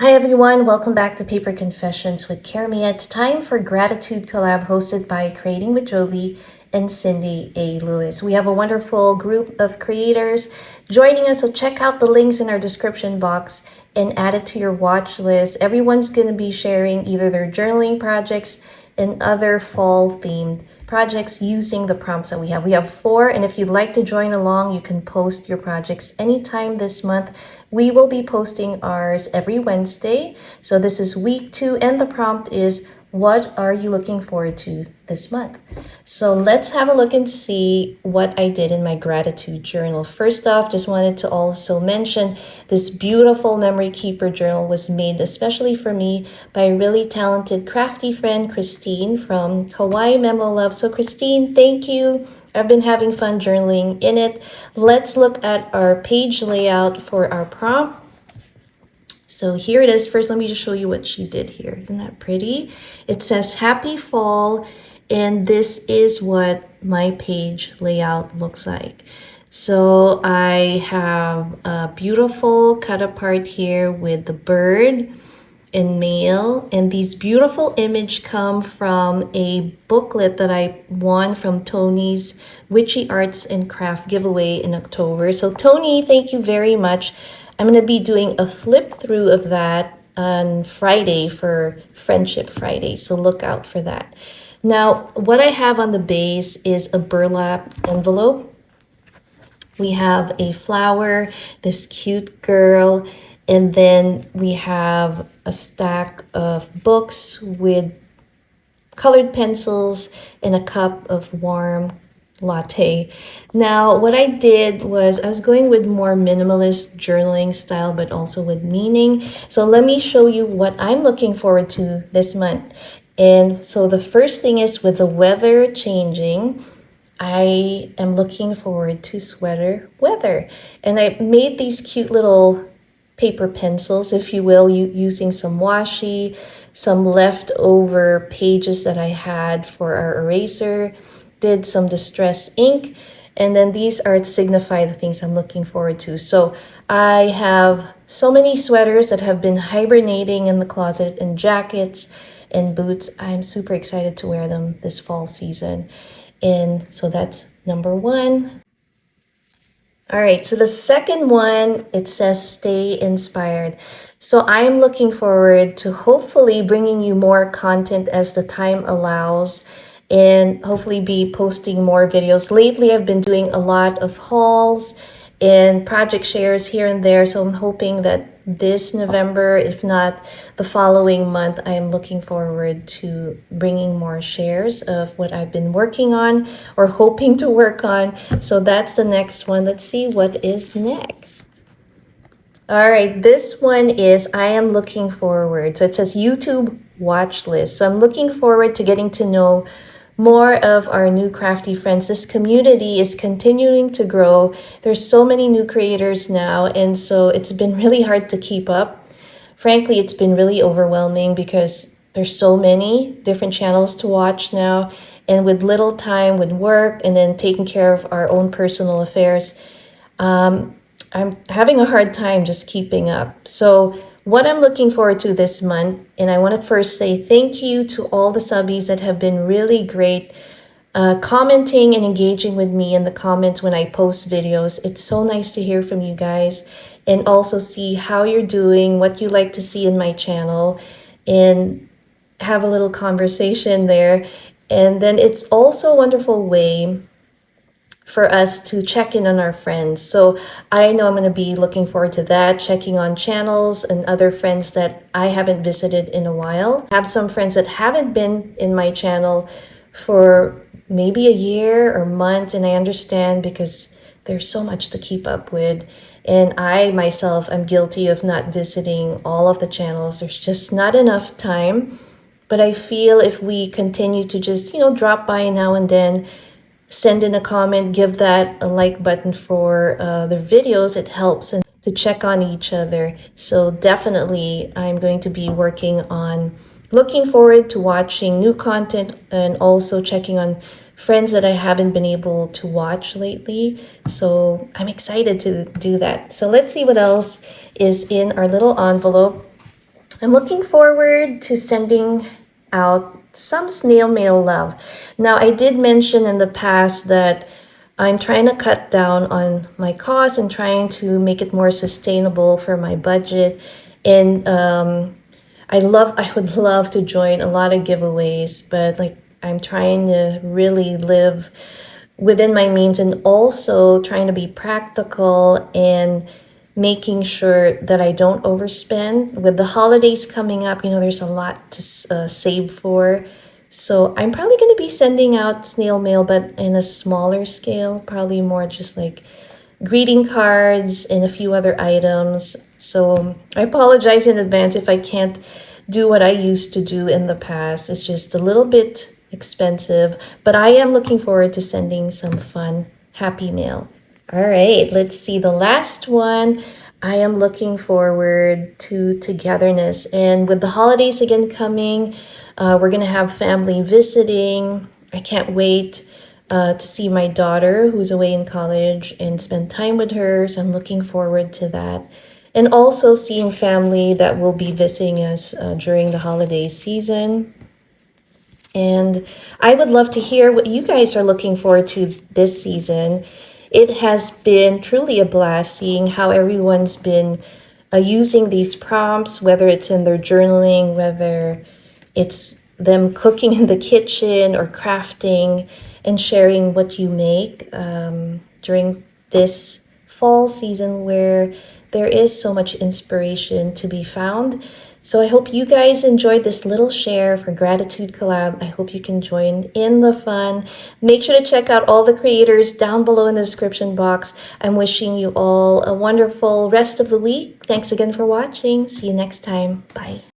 Hi everyone, welcome back to Paper Confessions with Cara. It's time for Gratitude Collab hosted by Creating with Jovi and Cindy A. Lewis. We have a wonderful group of creators joining us, so check out the links in our description box and add it to your watch list. Everyone's going to be sharing either their journaling projects and other fall themed projects using the prompts that we have. We have 4, and if you'd like to join along, you can post your projects anytime this month. We will be posting ours every Wednesday. So this is week 2, and the prompt is, what are you looking forward to this month? So let's have a look and see what I did in my gratitude journal. First off, just wanted to also mention this beautiful memory keeper journal was made especially for me by a really talented crafty friend, Christine from Hawaii Memo Love. So Christine, thank you. I've been having fun journaling in it. Let's look at our page layout for our prompt. So here it is. First, let me just show you what she did here. Isn't that pretty? It says happy fall, and this is what my page layout looks like. So I have a beautiful cut apart here with the bird and mail, and these beautiful images come from a booklet that I won from Tony's Witchy Arts and Craft giveaway in October. So Tony, thank you very much. I'm going to be doing a flip through of that on Friday for Friendship Friday, so look out for that. Now, what I have on the base is a burlap envelope. We have a flower, this cute girl, and then we have a stack of books with colored pencils and a cup of warm latte. Now, what I did was I was going with more minimalist journaling style, but also with meaning. So let me show you what I'm looking forward to this month. And so the first thing is, with the weather changing, I am looking forward to sweater weather. And I made these cute little paper pencils, if you will, using some washi, some leftover pages that I had for our eraser, did some distress ink, and then these are to signify the things I'm looking forward to. So I have so many sweaters that have been hibernating in the closet, and jackets and boots. I'm super excited to wear them this fall season. And so that's number 1. All right, so the second one, it says stay inspired. So I'm looking forward to hopefully bringing you more content as the time allows, and hopefully be posting more videos. Lately, I've been doing a lot of hauls and project shares here and there. So I'm hoping that this November, if not the following month, I'm looking forward to bringing more shares of what I've been working on or hoping to work on. So that's the next one. Let's see what is next. All right, this one is, I am looking forward. So it says YouTube watch list. So I'm looking forward to getting to know more of our new crafty friends. This community is continuing to grow. There's so many new creators now, and so it's been really hard to keep up. Frankly, it's been really overwhelming because there's so many different channels to watch now, and with little time with work and then taking care of our own personal affairs, I'm having a hard time just keeping up. So what I'm looking forward to this month, and I want to first say thank you to all the subbies that have been really great, commenting and engaging with me in the comments when I post videos. It's so nice to hear from you guys and also see how you're doing, what you like to see in my channel, and have a little conversation there. And then it's also a wonderful way for us to check in on our friends. So I know I'm going to be looking forward to that, checking on channels and other friends that I haven't visited in a while. I have some friends that haven't been in my channel for maybe a year or months, and I understand because there's so much to keep up with. And I myself am guilty of not visiting all of the channels. There's just not enough time. But I feel if we continue to just, drop by now and then, send in a comment, give that a like button for the videos, it helps, and to check on each other. So definitely I'm going to be working on looking forward to watching new content and also checking on friends that I haven't been able to watch lately. So I'm excited to do that. So let's see what else is in our little envelope. I'm looking forward to sending out some snail mail love. Now, I did mention in the past that I'm trying to cut down on my costs and trying to make it more sustainable for my budget. And I would love to join a lot of giveaways, but like I'm trying to really live within my means and also trying to be practical and making sure that I don't overspend. With the holidays coming up, there's a lot to save for. So I'm probably going to be sending out snail mail, but in a smaller scale, probably more just like greeting cards and a few other items. So I apologize in advance if I can't do what I used to do in the past. It's just a little bit expensive, but I am looking forward to sending some fun, happy mail. All right, let's see the last one. I am looking forward to togetherness. And with the holidays again coming, we're going to have family visiting. I can't wait to see my daughter who's away in college and spend time with her. So I'm looking forward to that. And also seeing family that will be visiting us during the holiday season. And I would love to hear what you guys are looking forward to this season. It has been truly a blast seeing how everyone's been using these prompts, whether it's in their journaling, whether it's them cooking in the kitchen or crafting and sharing what you make during this fall season where there is so much inspiration to be found. So I hope you guys enjoyed this little share for Gratitude Collab. I hope you can join in the fun. Make sure to check out all the creators down below in the description box. I'm wishing you all a wonderful rest of the week. Thanks again for watching. See you next time. Bye.